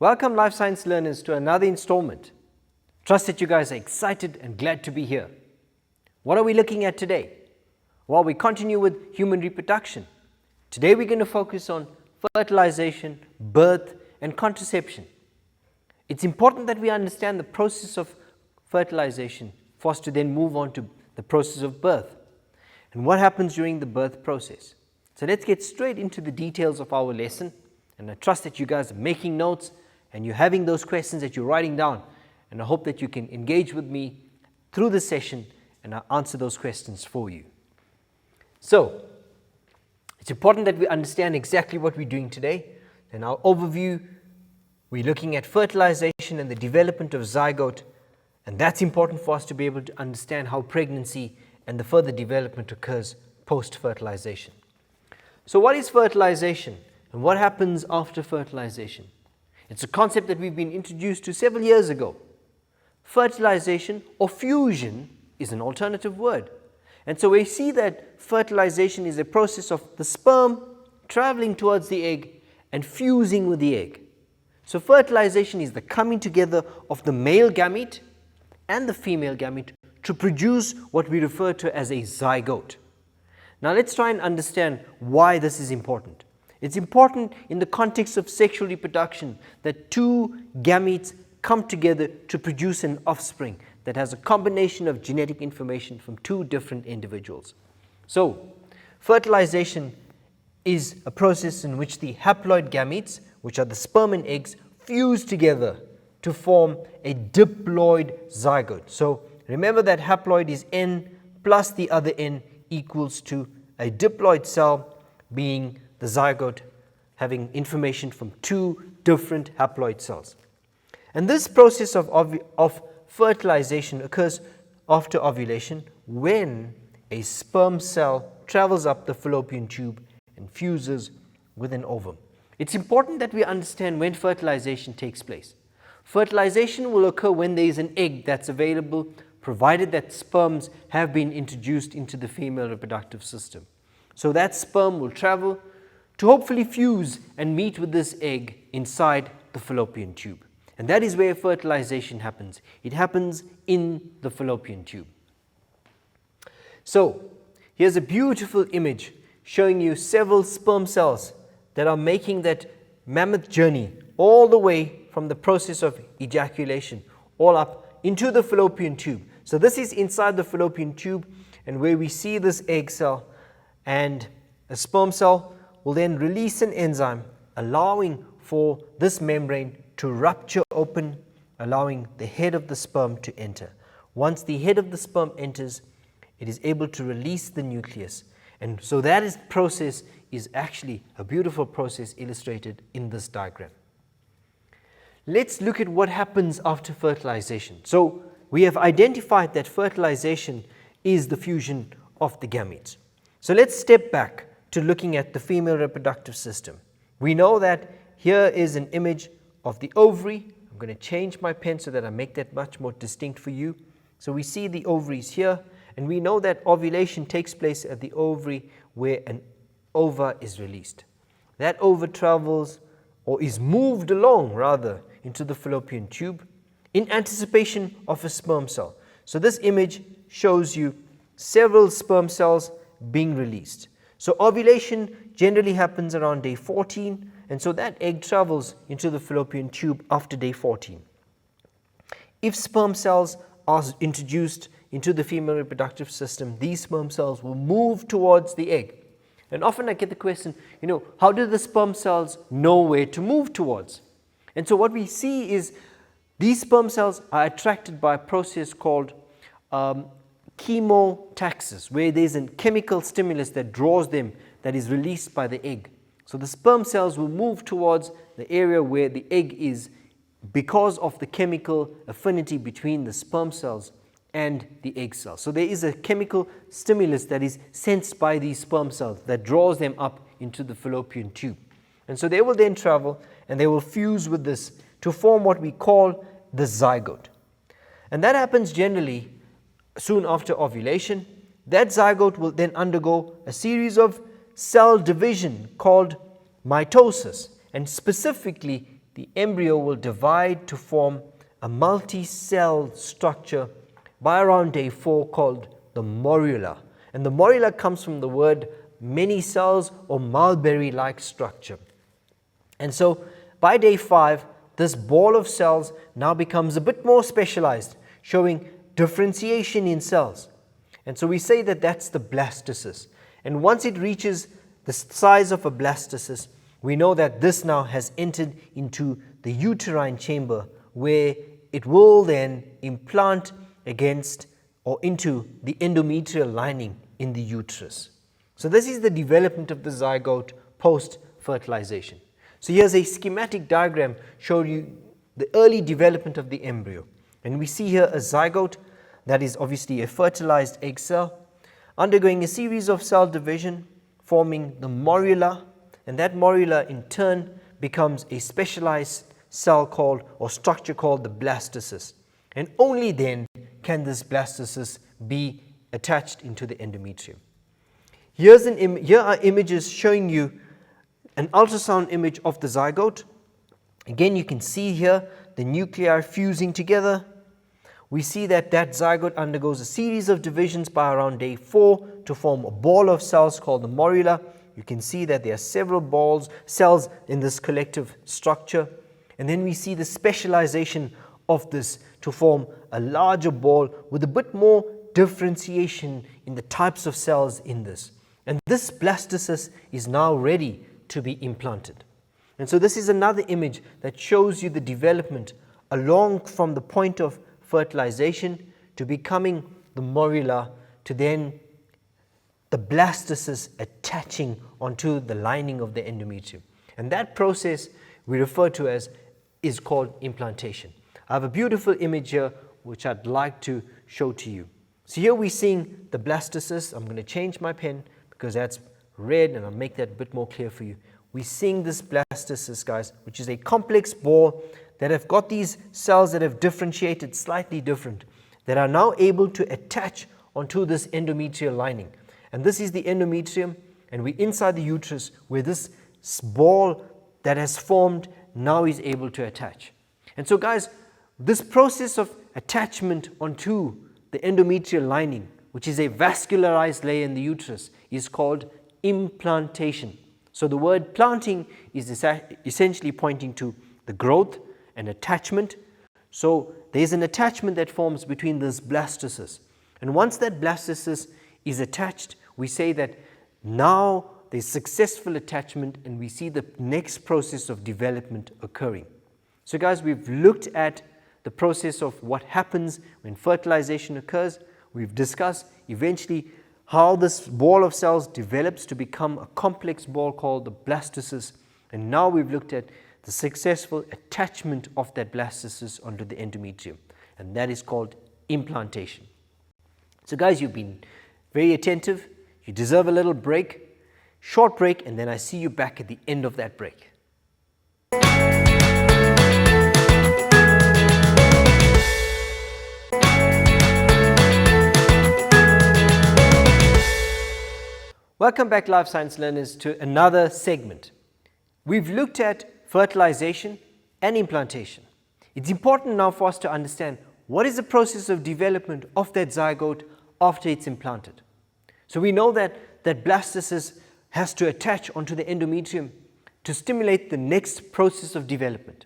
Welcome Life Science learners to another installment. Trust that you guys are excited and glad to be here. What are we looking at today? Well, we continue with human reproduction. Today we're going to focus on fertilization, birth and contraception. It's important that we understand the process of fertilization for us to then move on to the process of birth and what happens during the birth process. So let's get straight into the details of our lesson, and I trust that you guys are making notes and you're having those questions that you're writing down, and I hope that you can engage with me through the session and I'll answer those questions for you. So it's important that we understand exactly what we're doing today. In our overview, we're looking at fertilization and the development of zygote, and that's important for us to be able to understand how pregnancy and the further development occurs post-fertilization. So what is fertilization and what happens after fertilization? It's a concept that we've been introduced to several years ago. Fertilization or fusion is an alternative word. And so we see that fertilization is a process of the sperm traveling towards the egg and fusing with the egg. So fertilization is the coming together of the male gamete and the female gamete to produce what we refer to as a zygote. Now let's try and understand why this is important. It's important in the context of sexual reproduction that two gametes come together to produce an offspring that has a combination of genetic information from two different individuals. So fertilization is a process in which the haploid gametes, which are the sperm and eggs, fuse together to form a diploid zygote. So remember that haploid is N plus the other N equals to a diploid cell being the zygote having information from two different haploid cells. And this process of fertilization occurs after ovulation when a sperm cell travels up the fallopian tube and fuses with an ovum. It's important that we understand when fertilization takes place. Fertilization will occur when there is an egg that's available, provided that sperms have been introduced into the female reproductive system. So that sperm will travel to hopefully fuse and meet with this egg inside the fallopian tube. And that is where fertilization happens. It happens in the fallopian tube. So here's a beautiful image showing you several sperm cells that are making that mammoth journey all the way from the process of ejaculation all up into the fallopian tube. So this is inside the fallopian tube, and where we see this egg cell, and a sperm cell will then release an enzyme allowing for this membrane to rupture open, allowing the head of the sperm to enter. Once the head of the sperm enters, it is able to release the nucleus. And so that process is actually a beautiful process illustrated in this diagram. Let's look at what happens after fertilization. So we have identified that fertilization is the fusion of the gametes. So let's step back to looking at the female reproductive system. We know that here is an image of the ovary. I'm going to change my pen so that I make that much more distinct for you. So we see the ovaries here, and we know that ovulation takes place at the ovary where an ova is released. That ova travels, or is moved along rather, into the fallopian tube in anticipation of a sperm cell. So this image shows you several sperm cells being released. So ovulation generally happens around day 14, and so that egg travels into the fallopian tube after day 14. If sperm cells are introduced into the female reproductive system, these sperm cells will move towards the egg. And often I get the question, how do the sperm cells know where to move towards? And so what we see is these sperm cells are attracted by a process called chemotaxis, where there's a chemical stimulus that draws them, that is released by the egg. So the sperm cells will move towards the area where the egg is because of the chemical affinity between the sperm cells and the egg cells. So there is a chemical stimulus that is sensed by these sperm cells that draws them up into the fallopian tube. And so they will then travel and they will fuse with this to form what we call the zygote. And that happens generally soon after ovulation. That zygote will then undergo a series of cell division called mitosis, and specifically the embryo will divide to form a multi-cell structure by around day 4 called the morula. And the morula comes from the word many cells or mulberry-like structure. And so by day 5, this ball of cells now becomes a bit more specialized, showing differentiation in cells. And so we say that that's the blastocyst. And once it reaches the size of a blastocyst, we know that this now has entered into the uterine chamber, where it will then implant against or into the endometrial lining in the uterus. So this is the development of the zygote post-fertilization. So here's a schematic diagram showing you the early development of the embryo. And we see here a zygote that is obviously a fertilized egg cell undergoing a series of cell division, forming the morula, and that morula in turn becomes a specialized cell called or structure called the blastocyst. And only then can this blastocyst be attached into the endometrium. Here are images showing you an ultrasound image of the zygote. Again, you can see here the nuclei fusing together. We see that that zygote undergoes a series of divisions by around day 4 to form a ball of cells called the morula. You can see that there are several cells in this collective structure. And then we see the specialization of this to form a larger ball with a bit more differentiation in the types of cells in this. And this blastocyst is now ready to be implanted. And so this is another image that shows you the development along from the point of fertilization to becoming the morula to then the blastocyst attaching onto the lining of the endometrium. And that process we refer to as is called implantation. I have a beautiful image here which I'd like to show to you. So here we're seeing the blastocyst. I'm going to change my pen because that's red, and I'll make that a bit more clear for you. We're seeing this blastocyst, guys, which is a complex ball that have got these cells that have differentiated slightly different, that are now able to attach onto this endometrial lining. And this is the endometrium, and we're inside the uterus where this ball that has formed now is able to attach. And so, guys, this process of attachment onto the endometrial lining, which is a vascularized layer in the uterus, is called implantation. So the word planting is essentially pointing to the growth and attachment. So there's an attachment that forms between this blastocyst. And once that blastocyst is attached, we say that now there's successful attachment, and we see the next process of development occurring. So guys, we've looked at the process of what happens when fertilization occurs. We've discussed eventually how this ball of cells develops to become a complex ball called the blastocyst. And now we've looked at the successful attachment of that blastocyst onto the endometrium, and that is called implantation. So guys, you've been very attentive. You deserve a little break, short break, and then I see you back at the end of that break. Welcome back, Life Science learners, to another segment. We've looked at fertilization and implantation. It's important now for us to understand what is the process of development of that zygote after it's implanted. So we know that that blastocyst has to attach onto the endometrium to stimulate the next process of development.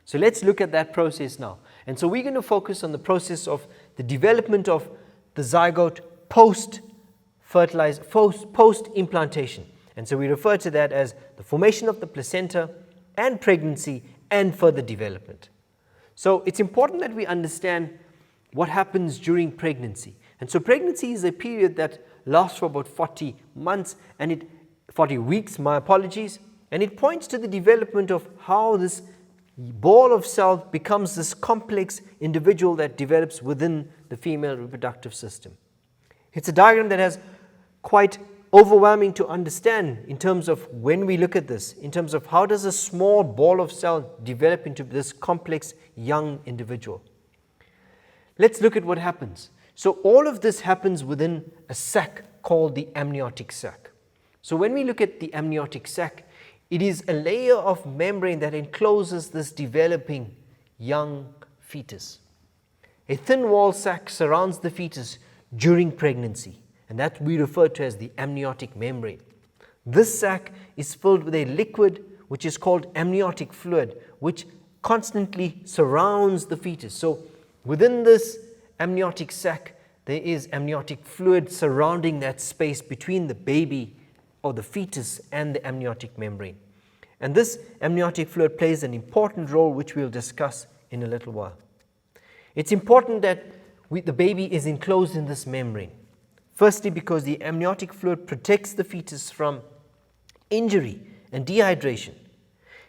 So let's look at that process now. And so we're going to focus on the process of the development of the zygote post-implantation. And so we refer to that as the formation of the placenta and pregnancy and further development. So it's important that we understand what happens during pregnancy. And so pregnancy is a period that lasts for about 40 months and 40 weeks, my apologies, and it points to the development of how this ball of cell becomes this complex individual that develops within the female reproductive system. It's a diagram that has quite overwhelming to understand in terms of when we look at this, in terms of how does a small ball of cell develop into this complex young individual. Let's look at what happens. So all of this happens within a sac called the amniotic sac. So when we look at the amniotic sac, It is a layer of membrane that encloses this developing young fetus. A thin wall sac surrounds the fetus during pregnancy, and that we refer to as the amniotic membrane. This sac is filled with a liquid which is called amniotic fluid, which constantly surrounds the fetus. So within this amniotic sac, there is amniotic fluid surrounding that space between the baby or the fetus and the amniotic membrane. And this amniotic fluid plays an important role, which we'll discuss in a little while. It's important that the baby is enclosed in this membrane. Firstly, because the amniotic fluid protects the fetus from injury and dehydration.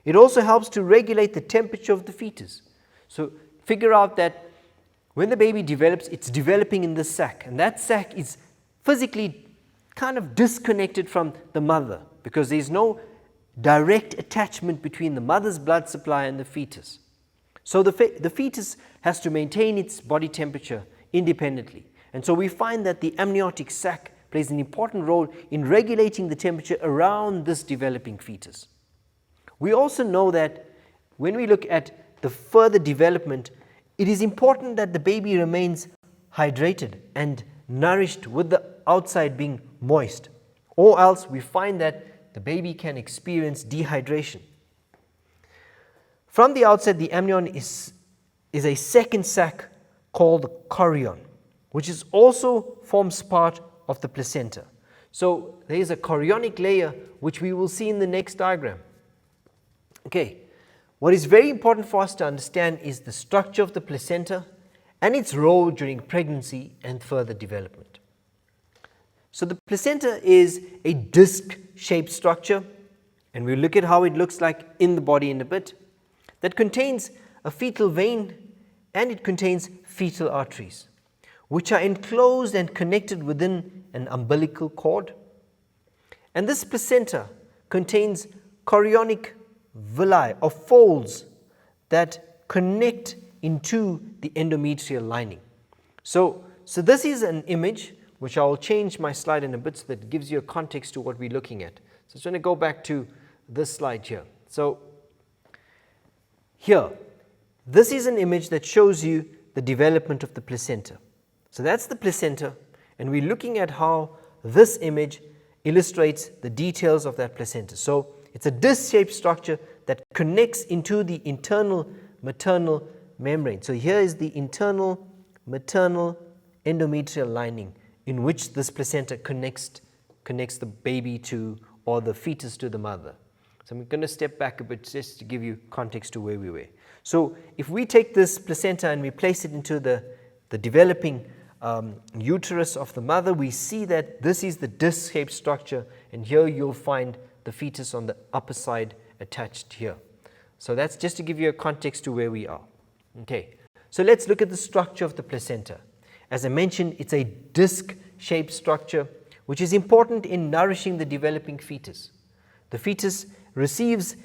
It also helps to regulate the temperature of the fetus. So figure out that when the baby develops, it's developing in this sac, and that sac is physically kind of disconnected from the mother because there's no direct attachment between the mother's blood supply and the fetus. So the fetus has to maintain its body temperature independently. And so we find that the amniotic sac plays an important role in regulating the temperature around this developing fetus. We also know that when we look at the further development, it is important that the baby remains hydrated and nourished with the outside being moist, or else we find that the baby can experience dehydration. From the outside, the amnion is a second sac called the chorion, which is also forms part of the placenta. So there is a chorionic layer which we will see in the next diagram. Okay, what is very important for us to understand is the structure of the placenta and its role during pregnancy and further development. So the placenta is a disc-shaped structure, and we'll look at how it looks like in the body in a bit, that contains a fetal vein and it contains fetal arteries, which are enclosed and connected within an umbilical cord. And this placenta contains chorionic villi or folds that connect into the endometrial lining. So this is an image which I'll change my slide in a bit so that it gives you a context to what we're looking at. So I'm going to go back to this slide here. So here, this is an image that shows you the development of the placenta. So that's the placenta, and we're looking at how this image illustrates the details of that placenta. So it's a disc-shaped structure that connects into the internal maternal membrane. So here is the internal maternal endometrial lining in which this placenta connects the baby to, or the fetus to, the mother. So I'm going to step back a bit just to give you context to where we were. So if we take this placenta and we place it into the developing uterus of the mother, we see that this is the disc-shaped structure, and here you'll find the fetus on the upper side attached here. So that's just to give you a context to where we are. Okay, so let's look at the structure of the placenta. As I mentioned, it's a disc-shaped structure which is important in nourishing the developing fetus. The fetus receives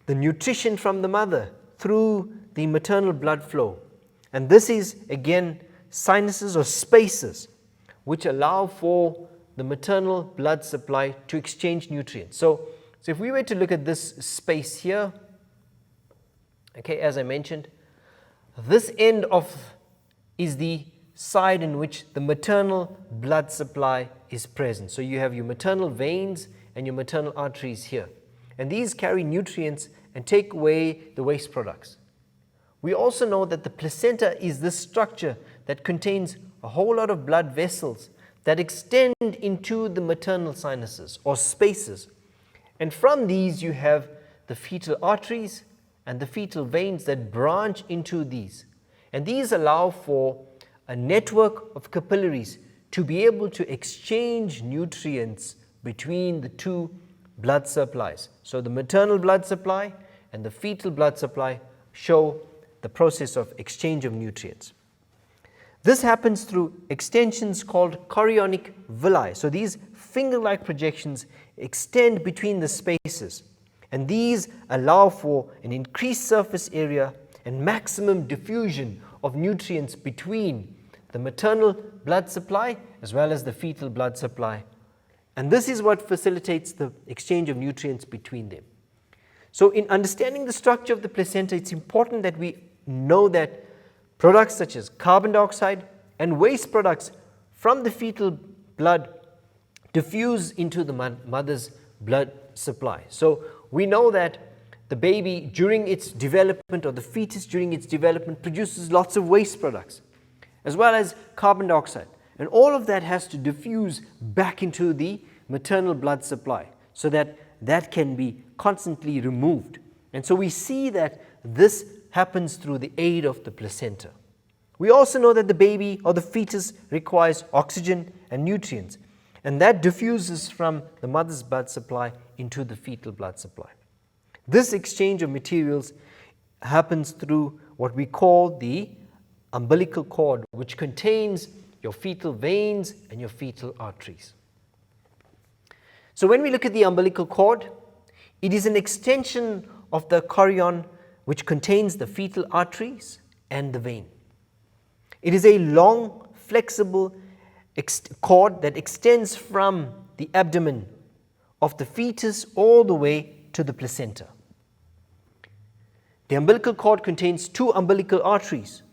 the nutrition from the mother through the maternal blood flow, and this is again sinuses or spaces which allow for the maternal blood supply to exchange nutrients. So if we were to look at this space here, okay, as I mentioned, this end is the side in which the maternal blood supply is present. So you have your maternal veins and your maternal arteries here, and these carry nutrients and take away the waste products. We also know that the placenta is this structure that contains a whole lot of blood vessels that extend into the maternal sinuses or spaces, and from these you have the fetal arteries and the fetal veins that branch into these, and these allow for a network of capillaries to be able to exchange nutrients between the two blood supplies. So the maternal blood supply and the fetal blood supply show the process of exchange of nutrients. This happens through extensions called chorionic villi. So these finger-like projections extend between the spaces, and these allow for an increased surface area and maximum diffusion of nutrients between the maternal blood supply as well as the fetal blood supply. And this is what facilitates the exchange of nutrients between them. So in understanding the structure of the placenta, it's important that we know that products such as carbon dioxide and waste products from the fetal blood diffuse into the mother's blood supply. So we know that the baby during its development, or the fetus during its development, produces lots of waste products as well as carbon dioxide, and all of that has to diffuse back into the maternal blood supply so that that can be constantly removed. And so we see that this happens through the aid of the placenta. We also know that the baby or the fetus requires oxygen and nutrients, and that diffuses from the mother's blood supply into the fetal blood supply. This exchange of materials happens through what we call the umbilical cord, which contains your fetal veins and your fetal arteries. So when we look at the umbilical cord, it is an extension of the chorion which contains the fetal arteries and the vein. It is a long, flexible cord that extends from the abdomen of the fetus all the way to the placenta. The umbilical cord contains 2 umbilical arteries,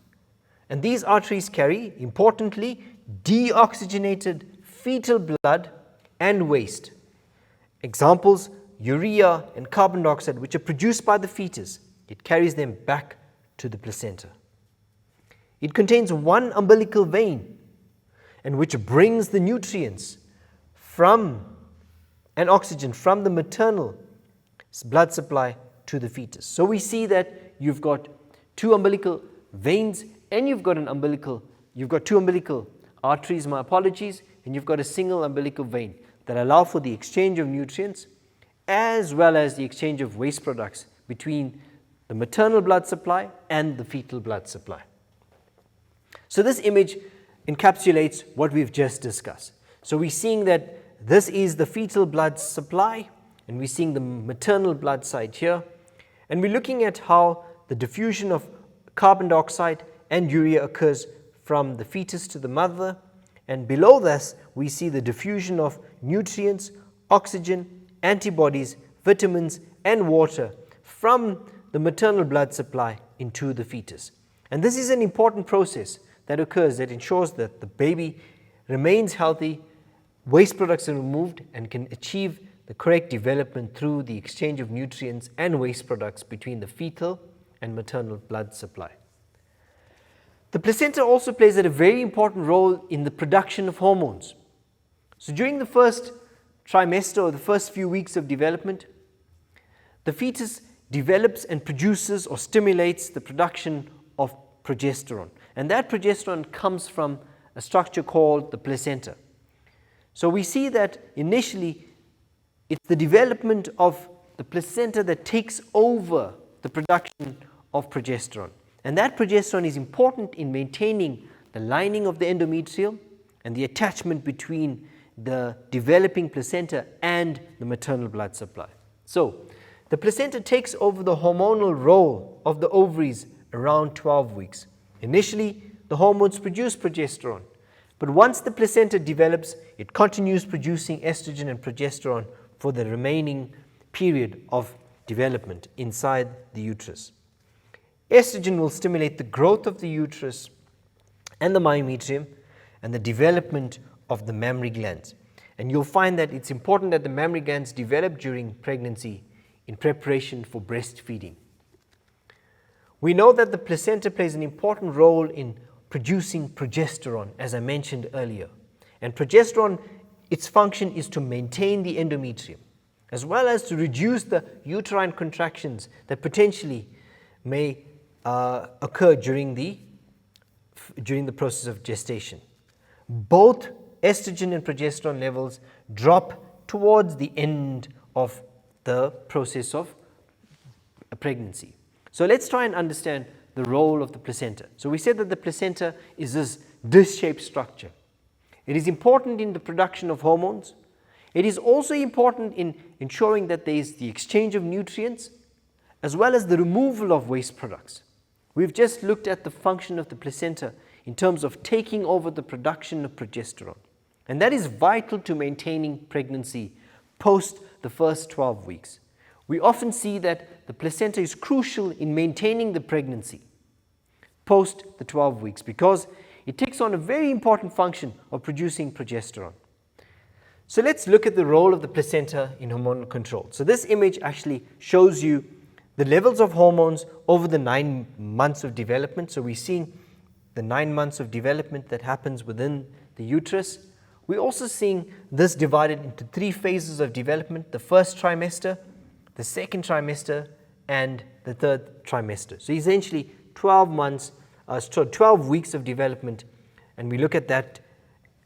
and these arteries carry, importantly, deoxygenated fetal blood and waste. Examples: urea and carbon dioxide, which are produced by the fetus. It carries them back to the placenta. It contains 1 umbilical vein, and which brings the nutrients from and oxygen from the maternal blood supply to the fetus. So we see that you've got 2 umbilical veins, and you've got 2 umbilical arteries, my apologies, and you've got a single umbilical vein that allow for the exchange of nutrients as well as the exchange of waste products between the maternal blood supply and the fetal blood supply. So this image encapsulates what we've just discussed. So we're seeing that this is the fetal blood supply, and we're seeing the maternal blood side here, and we're looking at how the diffusion of carbon dioxide and urea occurs from the fetus to the mother, and below this we see the diffusion of nutrients, oxygen, antibodies, vitamins and water from the maternal blood supply into the fetus. And this is an important process that occurs that ensures that the baby remains healthy, waste products are removed, and can achieve the correct development through the exchange of nutrients and waste products between the fetal and maternal blood supply. The placenta also plays a very important role in the production of hormones. So during the first trimester, or the first few weeks of development, the fetus develops and produces or stimulates the production of progesterone, and that progesterone comes from a structure called the placenta. So we see that initially it's the development of the placenta that takes over the production of progesterone, and that progesterone is important in maintaining the lining of the endometrium and the attachment between the developing placenta and the maternal blood supply. So the placenta takes over the hormonal role of the ovaries around 12 weeks. Initially, the hormones produce progesterone, but once the placenta develops, it continues producing estrogen and progesterone for the remaining period of development inside the uterus. Estrogen will stimulate the growth of the uterus and the myometrium and the development of the mammary glands. And you'll find that it's important that the mammary glands develop during pregnancy in preparation for breastfeeding. We know that the placenta plays an important role in producing progesterone, as I mentioned earlier. And progesterone, its function is to maintain the endometrium, as well as to reduce the uterine contractions that potentially may occur during the process of gestation. Both estrogen and progesterone levels drop towards the end of the process of a pregnancy. So let's try and understand the role of the placenta. So we said that the placenta is this disc-shaped structure. It is important in the production of hormones. It is also important in ensuring that there is the exchange of nutrients as well as the removal of waste products. We've just looked at the function of the placenta in terms of taking over the production of progesterone, and that is vital to maintaining pregnancy post the first 12 weeks. We often see that the placenta is crucial in maintaining the pregnancy post the 12 weeks because it takes on a very important function of producing progesterone. So let's look at the role of the placenta in hormonal control. So this image actually shows you the levels of hormones over the 9 months of development. So we're seeing the 9 months of development that happens within the uterus. We're also seeing this divided into 3 phases of development: the first trimester, the second trimester, and the third trimester. So essentially 12 weeks of development, and we look at that,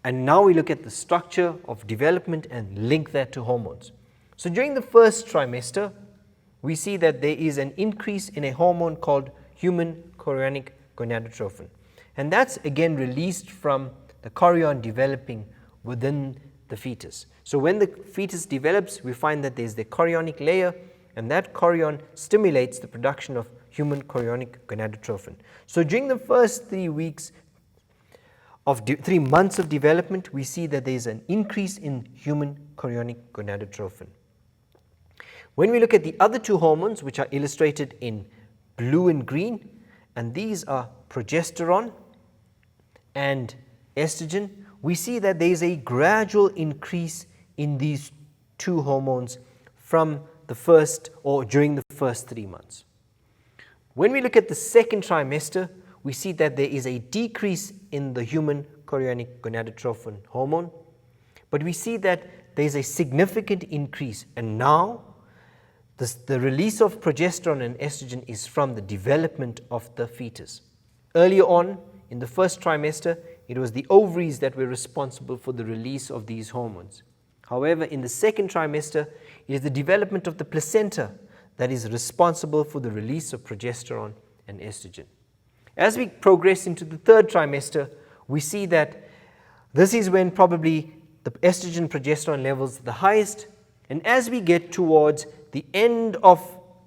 and now we look at the structure of development and link that to hormones. So during the first trimester, we see that there is an increase in a hormone called human chorionic gonadotrophin, and that's again released from the chorion developing within the fetus. So when the fetus develops, we find that there's the chorionic layer, and that chorion stimulates the production of human chorionic gonadotrophin. So during the first 3 weeks of 3 months of development, we see that there's an increase in human chorionic gonadotrophin. When we look at the other 2 hormones, which are illustrated in blue and green, and these are progesterone and estrogen, we see that there is a gradual increase in these 2 hormones from the first or during the first 3 months. When we look at the second trimester, we see that there is a decrease in the human chorionic gonadotrophin hormone, but we see that there is a significant increase, and now the release of progesterone and estrogen is from the development of the fetus. Earlier on in the first trimester, it was the ovaries that were responsible for the release of these hormones. However, in the second trimester, it is the development of the placenta that is responsible for the release of progesterone and estrogen. As we progress into the third trimester, we see that this is when probably the estrogen progesterone levels are the highest, and as we get towards the end of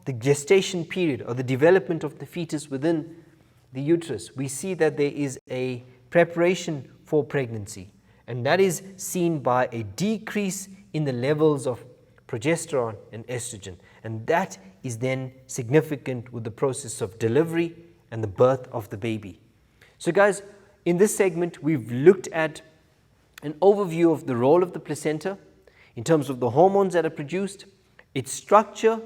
the gestation period or the development of the fetus within the uterus, we see that there is a preparation for pregnancy, and that is seen by a decrease in the levels of progesterone and estrogen, and that is then significant with the process of delivery and the birth of the baby. So guys, in this segment we've looked at an overview of the role of the placenta in terms of the hormones that are produced, its structure.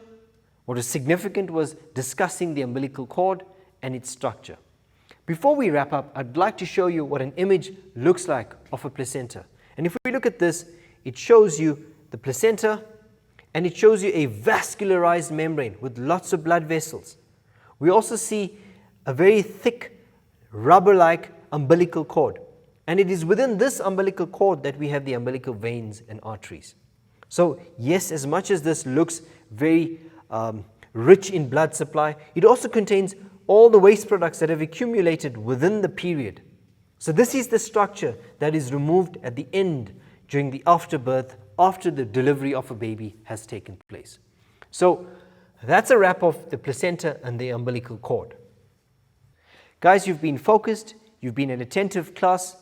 What is significant was discussing the umbilical cord and its structure. Before we wrap up, I'd like to show you what an image looks like of a placenta. And if we look at this, it shows you the placenta, and it shows you a vascularized membrane with lots of blood vessels. We also see a very thick rubber-like umbilical cord, and it is within this umbilical cord that we have the umbilical veins and arteries. So yes, as much as this looks very rich in blood supply, it also contains all the waste products that have accumulated within the period. So this is the structure that is removed at the end during the afterbirth, after the delivery of a baby has taken place. So that's a wrap of the placenta and the umbilical cord. Guys, you've been focused, you've been an attentive class,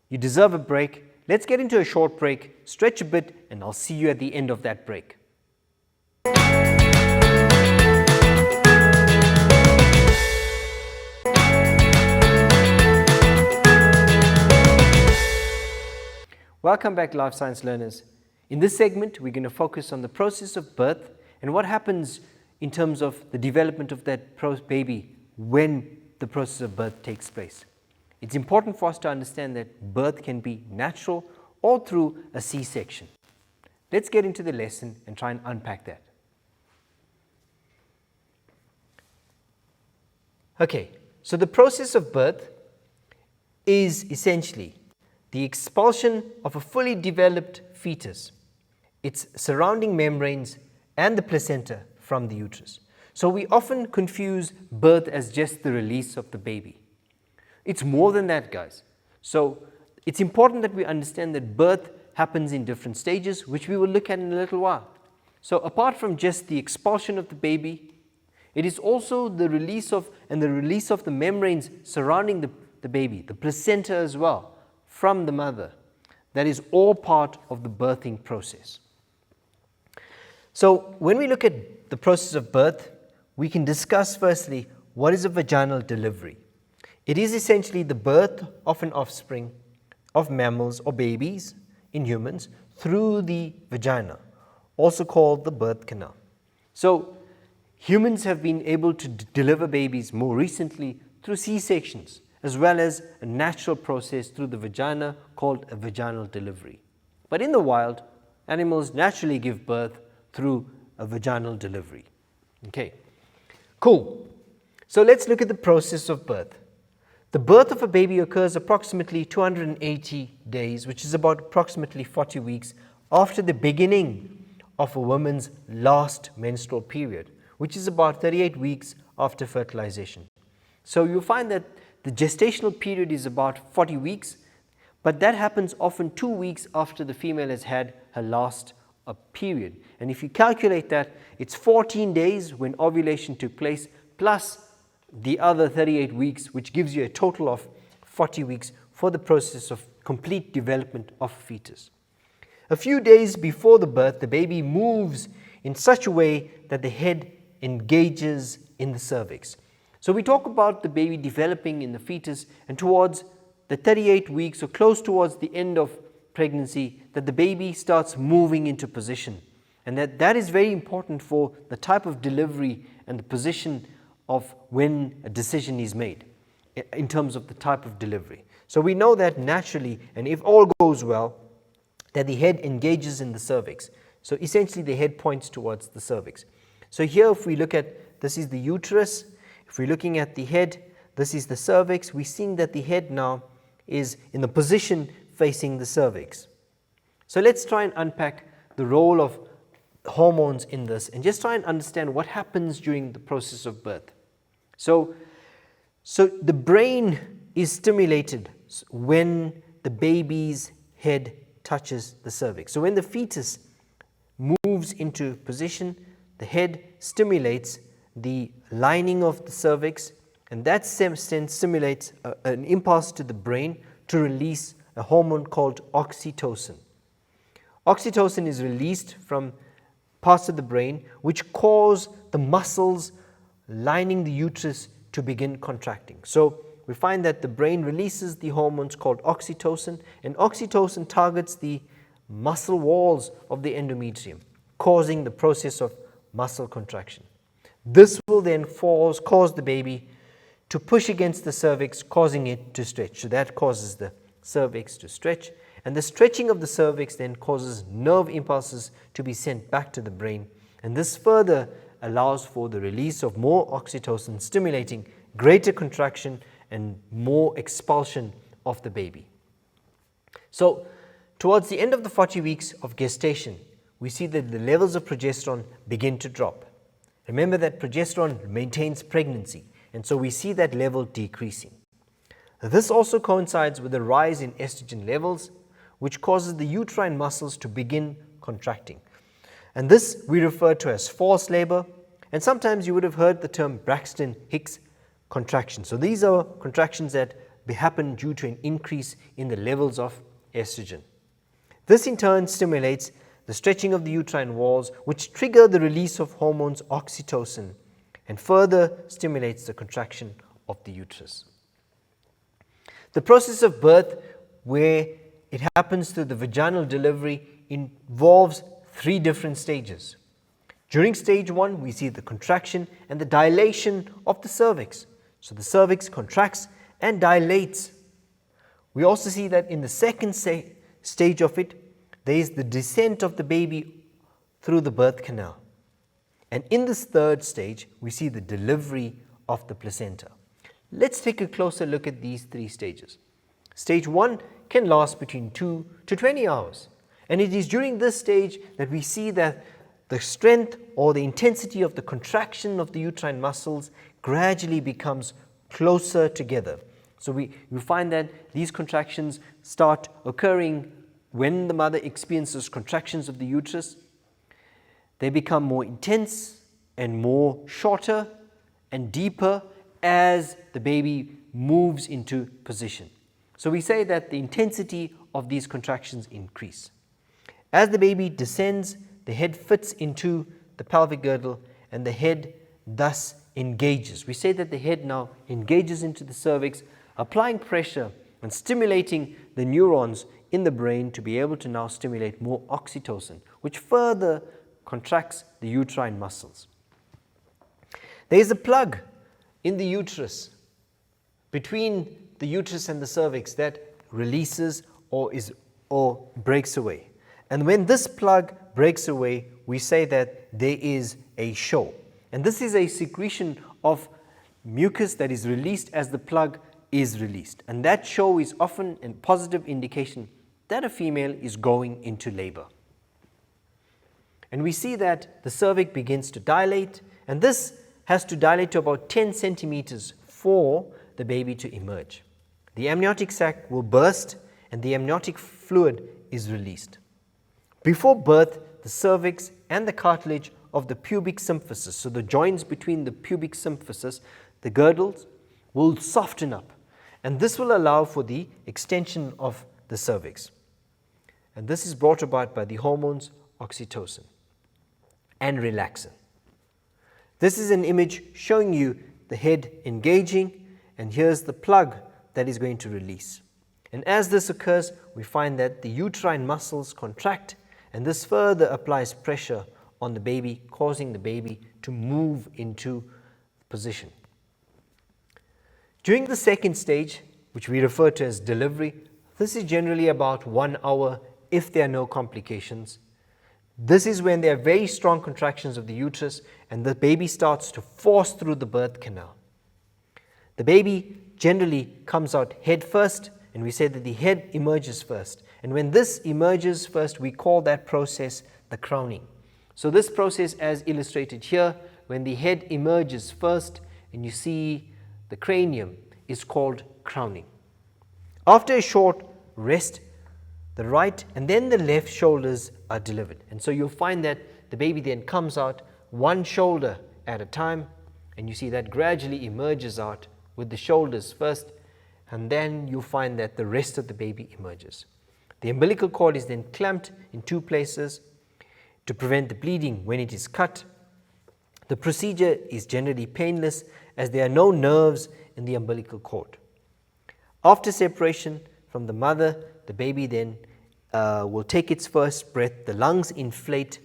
you deserve a break. Let's get into a short break, stretch a bit, and I'll see you at the end of that break. Welcome back, life science learners. In this segment, we're going to focus on the process of birth and what happens in terms of the development of that baby when the process of birth takes place. It's important for us to understand that birth can be natural or through a C-section. Let's get into the lesson and try and unpack that. Okay, so the process of birth is essentially the expulsion of a fully developed fetus, its surrounding membranes, and the placenta from the uterus. So we often confuse birth as just the release of the baby. It's more than that, guys. So it's important that we understand that birth happens in different stages, which we will look at in a little while. So apart from just the expulsion of the baby, it is also the release of the membranes surrounding the baby, the placenta as well, from the mother. That is all part of the birthing process. So when we look at the process of birth, we can discuss firstly, what is a vaginal delivery? It is essentially the birth of an offspring of mammals or babies in humans through the vagina, also called the birth canal. So humans have been able to deliver babies more recently through C-sections, as well as a natural process through the vagina called a vaginal delivery. But in the wild, animals naturally give birth through a vaginal delivery. Okay, cool. So let's look at the process of birth. The birth of a baby occurs approximately 280 days, which is about approximately 40 weeks after the beginning of a woman's last menstrual period, which is about 38 weeks after fertilization. So you'll find that the gestational period is about 40 weeks, but that happens often 2 weeks after the female has had her last period. And if you calculate that, it's 14 days when ovulation took place, plus the other 38 weeks, which gives you a total of 40 weeks for the process of complete development of a fetus. A few days before the birth, the baby moves in such a way that the head engages in the cervix. So we talk about the baby developing in the fetus, and towards the 38 weeks or close towards the end of pregnancy, that the baby starts moving into position, and that is very important for the type of delivery and the position of when a decision is made in terms of the type of delivery. So we know that naturally, and if all goes well, that the head engages in the cervix. So essentially the head points towards the cervix. So here if we look at, this is the uterus, if we're looking at the head, this is the cervix, we're seeing that the head now is in the position facing the cervix. So let's try and unpack the role of hormones in this and just try and understand what happens during the process of birth. So the brain is stimulated when the baby's head touches the cervix. So when the fetus moves into position, the head stimulates the lining of the cervix, and that stimulates an impulse to the brain to release a hormone called oxytocin. Oxytocin is released from parts of the brain which cause the muscles lining the uterus to begin contracting. So we find that the brain releases the hormones called oxytocin, and oxytocin targets the muscle walls of the endometrium, causing the process of muscle contraction. This will then cause the baby to push against the cervix, causing it to stretch. So that causes the cervix to stretch, and the stretching of the cervix then causes nerve impulses to be sent back to the brain, and this further allows for the release of more oxytocin, stimulating greater contraction and more expulsion of the baby. So towards the end of the 40 weeks of gestation, we see that the levels of progesterone begin to drop. Remember that progesterone maintains pregnancy, and so we see that level decreasing. This also coincides with a rise in estrogen levels, which causes the uterine muscles to begin contracting. And this we refer to as false labor, and sometimes you would have heard the term Braxton Hicks contraction. So these are contractions that happen due to an increase in the levels of estrogen. This in turn stimulates the stretching of the uterine walls, which trigger the release of hormones oxytocin and further stimulates the contraction of the uterus. The process of birth, where it happens through the vaginal delivery, involves 3 different stages. During stage 1, we see the contraction and the dilation of the cervix. So the cervix contracts and dilates. We also see that in the second stage of it, there is the descent of the baby through the birth canal. And in this third stage, we see the delivery of the placenta. Let's take a closer look at these 3 stages. Stage 1 can last between 2 to 20 hours. And it is during this stage that we see that the strength or the intensity of the contraction of the uterine muscles gradually becomes closer together. So we find that these contractions start occurring when the mother experiences contractions of the uterus. They become more intense and more shorter and deeper as the baby moves into position. So we say that the intensity of these contractions increase. As the baby descends, the head fits into the pelvic girdle and the head thus engages. We say that the head now engages into the cervix, applying pressure and stimulating the neurons in the brain to be able to now stimulate more oxytocin, which further contracts the uterine muscles. There is a plug in the uterus between the uterus and the cervix that releases or breaks away. And when this plug breaks away, we say that there is a show. And this is a secretion of mucus that is released as the plug is released. And that show is often a positive indication that a female is going into labor. And we see that the cervix begins to dilate, and this has to dilate to about 10 centimeters for the baby to emerge. The amniotic sac will burst and the amniotic fluid is released. Before birth, the cervix and the cartilage of the pubic symphysis, so the joints between the pubic symphysis, the girdles, will soften up, and this will allow for the extension of the cervix. And this is brought about by the hormones oxytocin and relaxin. This is an image showing you the head engaging, and here's the plug that is going to release. And as this occurs, we find that the uterine muscles contract, and this further applies pressure on the baby, causing the baby to move into position. During the second stage, which we refer to as delivery, this is generally about 1 hour if there are no complications. This is when there are very strong contractions of the uterus and the baby starts to force through the birth canal. The baby generally comes out head first, and we say that the head emerges first. And when this emerges first, we call that process the crowning. So this process, as illustrated here, when the head emerges first and you see the cranium, is called crowning. After a short rest, the right and then the left shoulders are delivered. And so you'll find that the baby then comes out one shoulder at a time, and you see that gradually emerges out with the shoulders first, and then you'll find that the rest of the baby emerges. The umbilical cord is then clamped in 2 places to prevent the bleeding when it is cut. The procedure is generally painless as there are no nerves in the umbilical cord. After separation from the mother, the baby then will take its first breath, the lungs inflate,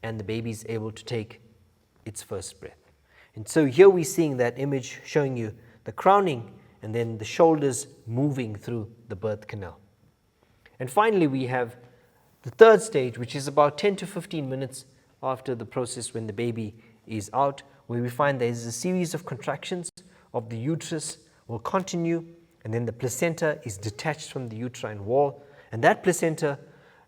and the baby is able to take its first breath. And so here we're seeing that image showing you the crowning and then the shoulders moving through the birth canal. And finally, we have the third stage, which is about 10 to 15 minutes after the process when the baby is out, where we find there is a series of contractions of the uterus will continue, and then the placenta is detached from the uterine wall, and that placenta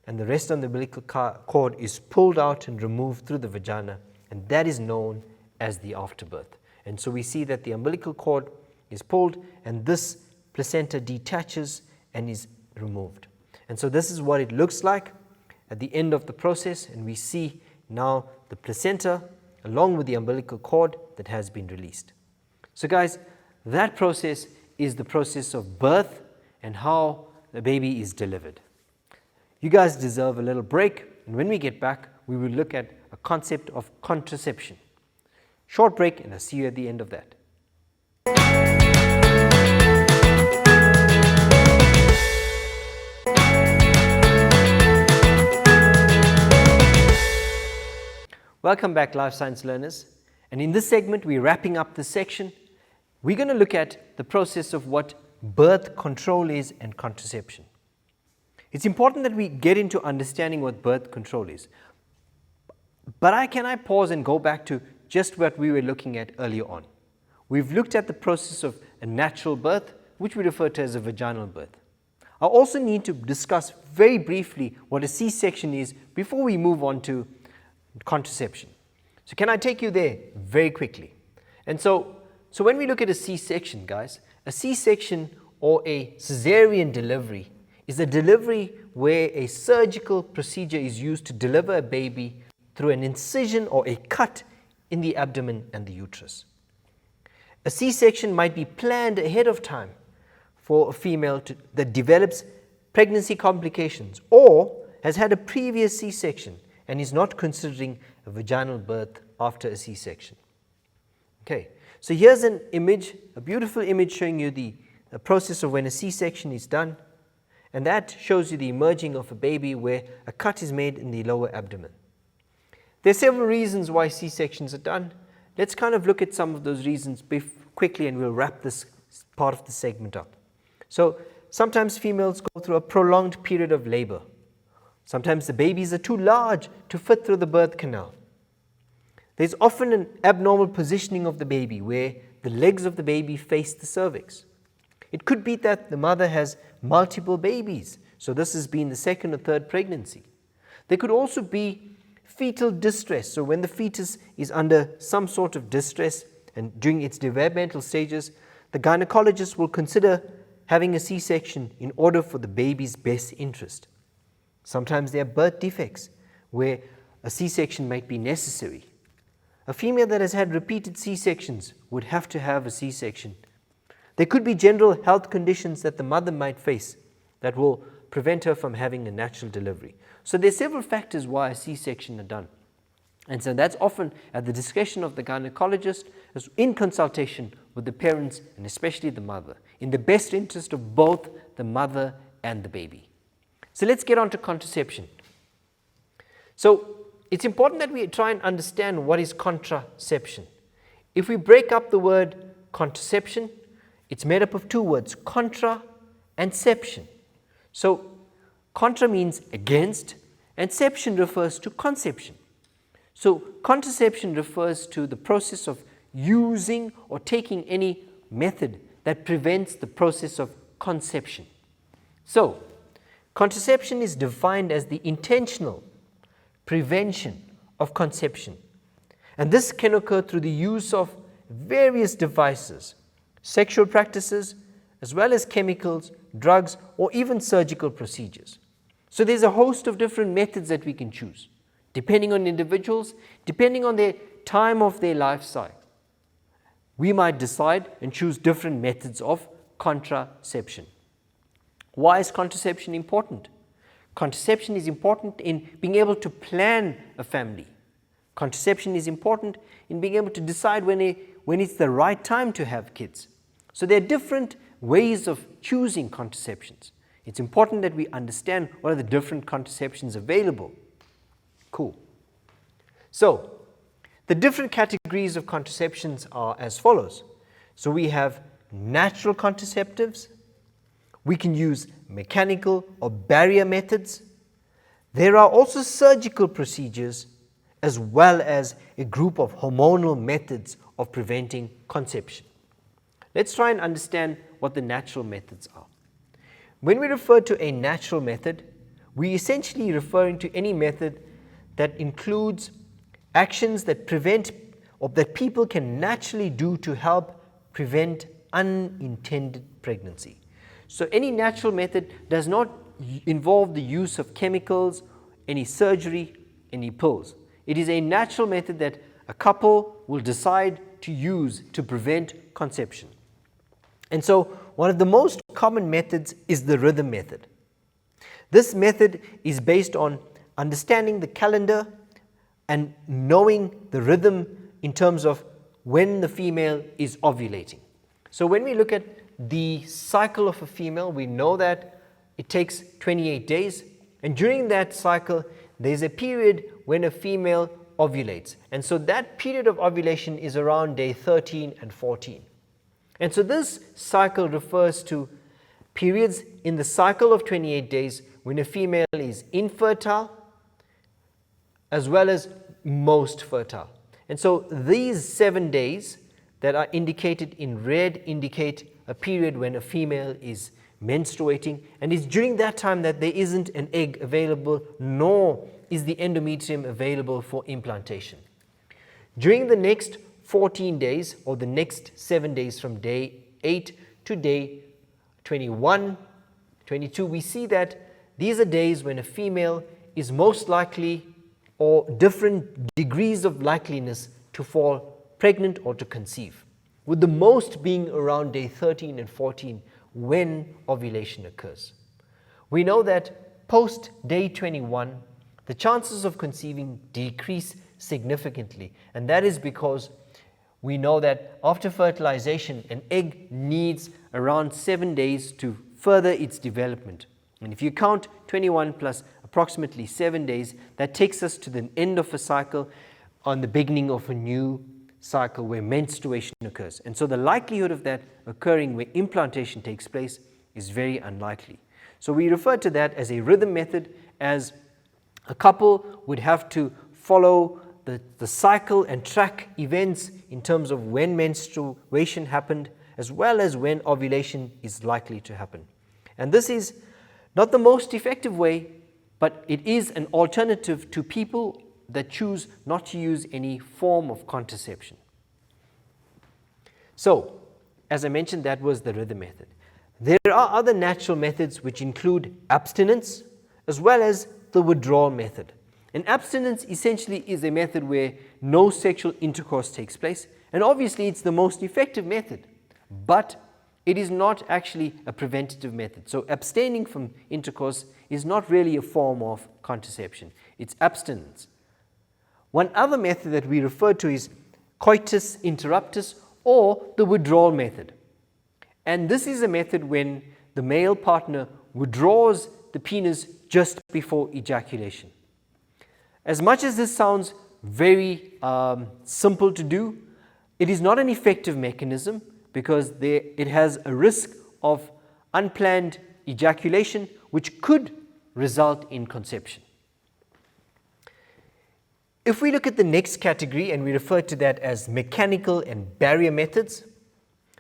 and the rest of the umbilical cord is pulled out and removed through the vagina, and that is known as the afterbirth. And so we see that the umbilical cord is pulled and this placenta detaches and is removed. And so this is what it looks like at the end of the process, and we see now the placenta along with the umbilical cord that has been released. So guys, that process is the process of birth and how the baby is delivered. You guys deserve a little break, and when we get back, we will look at a concept of contraception. Short break, and I'll see you at the end of that. Welcome back, life science learners. And in this segment, we're wrapping up this section. We're going to look at the process of what birth control is and contraception. It's important that we get into understanding what birth control is. But can I pause and go back to just what we were looking at earlier on? We've looked at the process of a natural birth, which we refer to as a vaginal birth. I also need to discuss very briefly what a C-section is before we move on to contraception. So can I take you there very quickly? And so when we look at a C-section, guys, a C-section or a cesarean delivery is a delivery where a surgical procedure is used to deliver a baby through an incision or a cut in the abdomen and the uterus. A C-section might be planned ahead of time for a female that develops pregnancy complications or has had a previous C-section and is not considering a vaginal birth after a C-section. Okay, so here's an image, a beautiful image showing you the process of when a C-section is done, and that shows you the emerging of a baby where a cut is made in the lower abdomen. There are several reasons why C-sections are done. Let's kind of look at some of those reasons quickly, and we'll wrap this part of the segment up. So sometimes females go through a prolonged period of labor. Sometimes the babies are too large to fit through the birth canal. There's often an abnormal positioning of the baby where the legs of the baby face the cervix. It could be that the mother has multiple babies, so this has been the second or third pregnancy. There could also be fetal distress, so when the fetus is under some sort of distress and during its developmental stages, the gynecologist will consider having a C-section in order for the baby's best interest. Sometimes there are birth defects where a C-section might be necessary. A female that has had repeated C-sections would have to have a C-section. There could be general health conditions that the mother might face that will prevent her from having a natural delivery. So there are several factors why a C-section are done. And so that's often at the discretion of the gynecologist in consultation with the parents and especially the mother, in the best interest of both the mother and the baby. So let's get on to contraception. So it's important that we try and understand what is contraception. If we break up the word contraception, it's made up of two words, contra and ception. So contra means against and ception refers to conception. So contraception refers to the process of using or taking any method that prevents the process of conception. So contraception is defined as the intentional prevention of conception, and this can occur through the use of various devices, sexual practices, as well as chemicals, drugs, or even surgical procedures. So there's a host of different methods that we can choose, depending on individuals, depending on their time of their life cycle. We might decide and choose different methods of contraception. Why is contraception important? Contraception is important in being able to plan a family. Contraception is important in being able to decide when it's the right time to have kids. So there are different ways of choosing contraceptions. It's important that we understand what are the different contraceptions available. Cool. So the different categories of contraceptions are as follows. So we have natural contraceptives. We can use mechanical or barrier methods. There are also surgical procedures as well as a group of hormonal methods of preventing conception. Let's try and understand what the natural methods are. When we refer to a natural method, we essentially referring to any method that includes actions that prevent or that people can naturally do to help prevent unintended pregnancy. So any natural method does not involve the use of chemicals, any surgery, any pills. It is a natural method that a couple will decide to use to prevent conception. And so one of the most common methods is the rhythm method. This method is based on understanding the calendar and knowing the rhythm in terms of when the female is ovulating. So when we look at the cycle of a female, we know that it takes 28 days, and during that cycle there's a period when a female ovulates, and so that period of ovulation is around day 13 and 14. And so this cycle refers to periods in the cycle of 28 days when a female is infertile as well as most fertile. And so these 7 days that are indicated in red indicate a period when a female is menstruating, and it's during that time that there isn't an egg available, nor is the endometrium available for implantation. During the next 14 days or the next 7 days from day 8 to day 21, 22, we see that these are days when a female is most likely or different degrees of likeliness to fall pregnant or to conceive, with the most being around day 13 and 14 when ovulation occurs. We know that post day 21, the chances of conceiving decrease significantly. And that is because we know that after fertilization, an egg needs around 7 days to further its development. And if you count 21 plus approximately 7 days, that takes us to the end of a cycle on the beginning of a new cycle where menstruation occurs. And so the likelihood of that occurring where implantation takes place is very unlikely. So we refer to that as a rhythm method, as a couple would have to follow the cycle and track events in terms of when menstruation happened, as well as when ovulation is likely to happen. And this is not the most effective way, but it is an alternative to people that choose not to use any form of contraception. So, as I mentioned, that was the rhythm method. There are other natural methods which include abstinence as well as the withdrawal method. And abstinence essentially is a method where no sexual intercourse takes place, and obviously it's the most effective method, but it is not actually a preventative method. So abstaining from intercourse is not really a form of contraception, it's abstinence. One other method that we refer to is Coitus Interruptus, or the withdrawal method. And this is a method when the male partner withdraws the penis just before ejaculation. As much as this sounds very simple to do, it is not an effective mechanism because it has a risk of unplanned ejaculation, which could result in conception. If we look at the next category, and we refer to that as mechanical and barrier methods,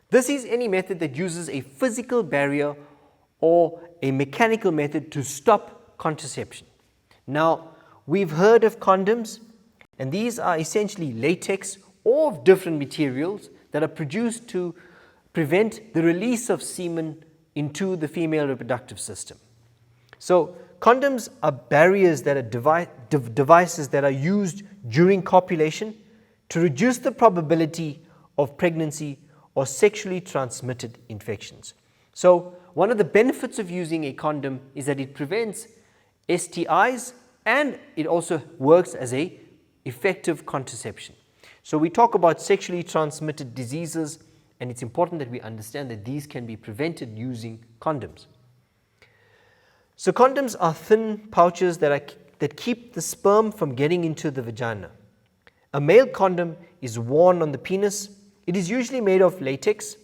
this is any method that uses a physical barrier or a mechanical method to stop contraception. Now, we've heard of condoms, and these are essentially latex or different materials that are produced to prevent the release of semen into the female reproductive system. So, condoms are barriers that are devices that are used during copulation to reduce the probability of pregnancy or sexually transmitted infections. So, one of the benefits of using a condom is that it prevents STIs, and it also works as an effective contraception. So we talk about sexually transmitted diseases, and it's important that we understand that these can be prevented using condoms. So condoms are thin pouches that keep the sperm from getting into the vagina. A male condom is worn on the penis. It is usually made of latex,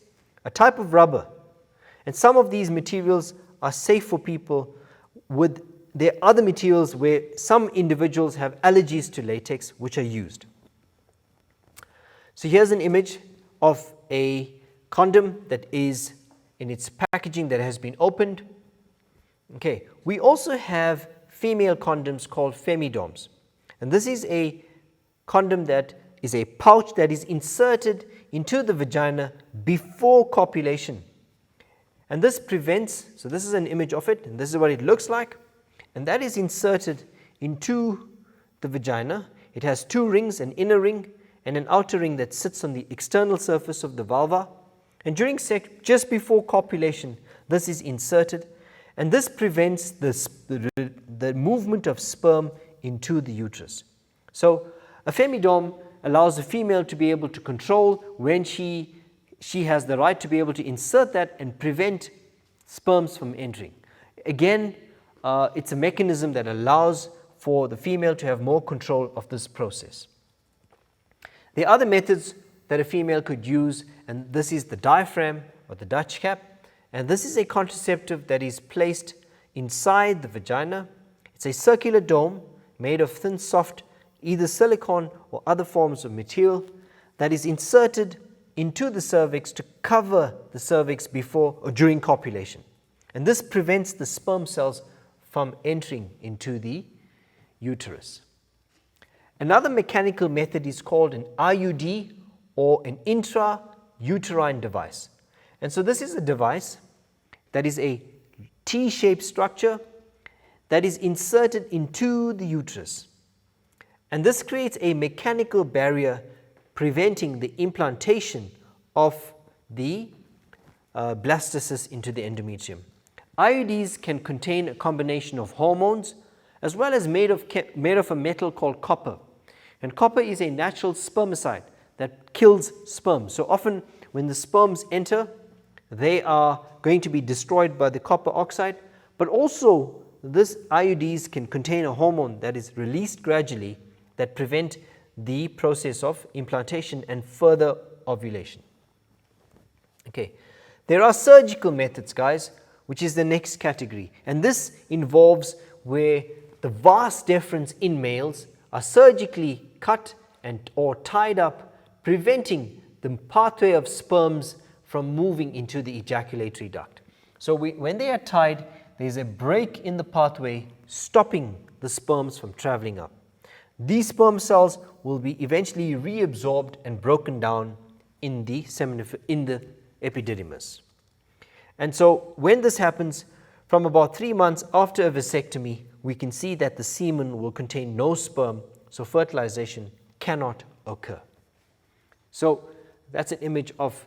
a type of rubber, and some of these materials are safe for people with there are other materials where some individuals have allergies to latex which are used. So here's an image of a condom that is in its packaging that has been opened. Okay, we also have female condoms called femidoms, and this is a condom that is a pouch that is inserted into the vagina before copulation, and this prevents, so this is an image of it, and this is what it looks like. And that is inserted into the vagina. It has two rings, an inner ring and an outer ring that sits on the external surface of the vulva. And during sex, just before copulation, this is inserted, and this prevents the movement of sperm into the uterus. So a femidom allows the female to be able to control when she has the right to be able to insert that and prevent sperms from entering. Again, it's a mechanism that allows for the female to have more control of this process. There are other methods that a female could use, and this is the diaphragm or the Dutch cap, and this is a contraceptive that is placed inside the vagina. It's a circular dome made of thin, soft, either silicone or other forms of material that is inserted into the cervix to cover the cervix before or during copulation, and this prevents the sperm cells from entering into the uterus. Another mechanical method is called an IUD, or an intrauterine device. And so this is a device that is a T-shaped structure that is inserted into the uterus. And this creates a mechanical barrier preventing the implantation of the blastocyst into the endometrium. IUDs can contain a combination of hormones as well as made of a metal called copper. And copper is a natural spermicide that kills sperm. So often when the sperms enter, they are going to be destroyed by the copper oxide, but also this IUDs can contain a hormone that is released gradually that prevent the process of implantation and further ovulation. Okay, there are surgical methods, guys, which is the next category, and this involves where the vas deferens in males are surgically cut and or tied up, preventing the pathway of sperms from moving into the ejaculatory duct. So when they are tied, there's a break in the pathway stopping the sperms from traveling up. These sperm cells will be eventually reabsorbed and broken down in the epididymis. And so when this happens, from about 3 months after a vasectomy, we can see that the semen will contain no sperm, so fertilization cannot occur. So that's an image of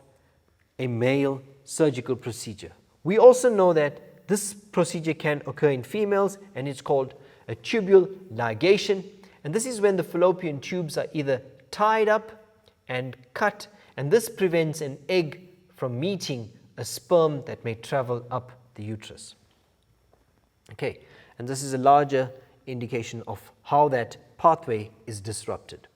a male surgical procedure. We also know that this procedure can occur in females, and it's called a tubule ligation, and this is when the fallopian tubes are either tied up and cut, and this prevents an egg from meeting a sperm that may travel up the uterus. Okay, and this is a larger indication of how that pathway is disrupted.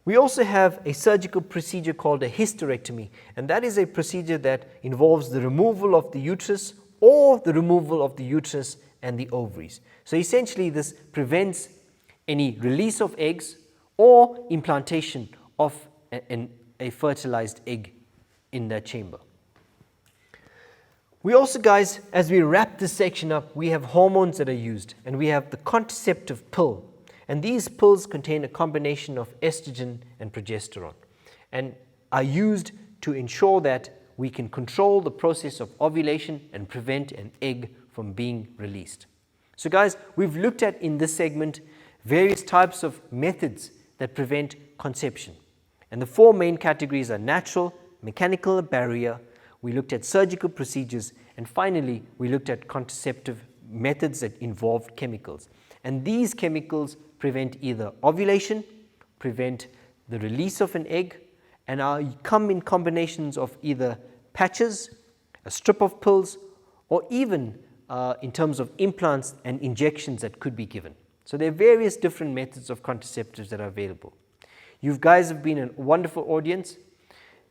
We also have a surgical procedure called a hysterectomy, and that is a procedure that involves the removal of the uterus or the removal of the uterus and the ovaries. So essentially this prevents any release of eggs or implantation of a fertilized egg in that chamber. We also, guys, as we wrap this section up, we have hormones that are used, and we have the contraceptive pill. And these pills contain a combination of estrogen and progesterone and are used to ensure that we can control the process of ovulation and prevent an egg from being released. So guys, we've looked at in this segment various types of methods that prevent conception. And the 4 main categories are natural, mechanical barrier, we looked at surgical procedures, and finally we looked at contraceptive methods that involved chemicals. And these chemicals prevent either ovulation, prevent the release of an egg, and come in combinations of either patches, a strip of pills, or even in terms of implants and injections that could be given. So there are various different methods of contraceptives that are available. You guys have been a wonderful audience.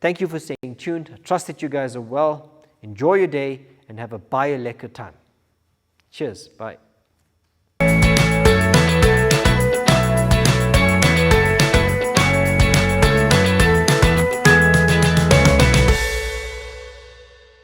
Thank you for staying tuned. I trust that you guys are well. Enjoy your day and have a baie lekker time. Cheers. Bye.